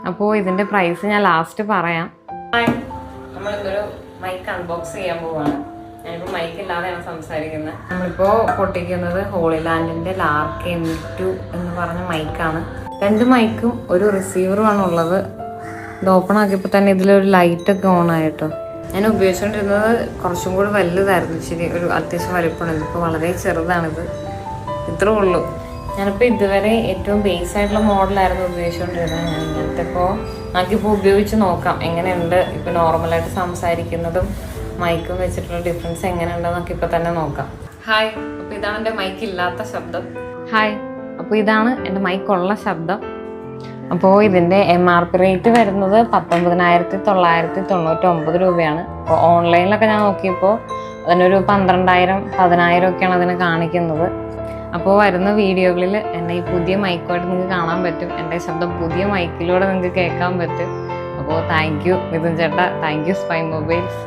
അപ്പോൾ ഇതിൻ്റെ പ്രൈസ് ഞാൻ ലാസ്റ്റ് പറയാം. നമ്മളിതൊരു മൈക്ക് അൺബോക്സ് ചെയ്യാൻ പോവാണ്. ഞാനിപ്പോൾ മൈക്ക് ഇല്ലാതെയാണ് സംസാരിക്കുന്നത്. നമ്മളിപ്പോൾ പൊട്ടിക്കുന്നത് ഹോളിലാൻഡിൻ്റെ ലാർക്ക് M2 എന്ന് പറഞ്ഞ മൈക്കാണ്. 2 മൈക്കും ഒരു റിസീവറുമാണ് ഉള്ളത്. ഇത് ഓപ്പൺ ആക്കിയപ്പോൾ തന്നെ ഇതിലൊരു ലൈറ്റൊക്കെ ഓൺ ആയിട്ടോ. ഞാൻ ഉപയോഗിച്ചുകൊണ്ടിരുന്നത് കുറച്ചും കൂടി വലുതായിരുന്നു, ശരി ഒരു അത്യാവശ്യം വലിപ്പമാണ്. ഇതിപ്പോൾ വളരെ ചെറുതാണിത്, ഇത്രേ ഉള്ളൂ. ഞാനിപ്പോൾ ഇതുവരെ ഏറ്റവും ബേസ് ആയിട്ടുള്ള മോഡലായിരുന്നു ഉപയോഗിച്ചുകൊണ്ടിരുന്നത്. ഞാൻ ഇങ്ങനത്തെ നമുക്കിപ്പോൾ ഉപയോഗിച്ച് നോക്കാം എങ്ങനെയുണ്ട്. ഇപ്പോൾ നോർമലായിട്ട് സംസാരിക്കുന്നതും മൈക്കും വെച്ചിട്ടുള്ള ഡിഫറൻസ് എങ്ങനെയുണ്ടെന്നൊക്കെ ഇപ്പോൾ തന്നെ നോക്കാം. ഹായ്, അപ്പോൾ ഇതാണ് എൻ്റെ മൈക്ക് ഇല്ലാത്ത ശബ്ദം. ഹായ്, അപ്പോൾ ഇതാണ് എൻ്റെ മൈക്കുള്ള ശബ്ദം. അപ്പോൾ ഇതിൻ്റെ MRP റേറ്റ് വരുന്നത് 19,999 രൂപയാണ്. അപ്പോൾ ഓൺലൈനിലൊക്കെ ഞാൻ നോക്കിയപ്പോൾ അതിനൊരു 12,000 10,000 ഒക്കെയാണ് അതിന് കാണിക്കുന്നത്. അപ്പോൾ വരുന്ന വീഡിയോകളിൽ എന്നെ ഈ പുതിയ മൈക്കുമായിട്ട് നിങ്ങൾക്ക് കാണാൻ പറ്റും. എൻ്റെ ശബ്ദം പുതിയ മൈക്കിലൂടെ നിങ്ങൾക്ക് കേൾക്കാൻ പറ്റും. അപ്പോൾ താങ്ക് യു മിഥുൻ ചേട്ടാ, താങ്ക് യു സ്പൈ മൊബൈൽസ്.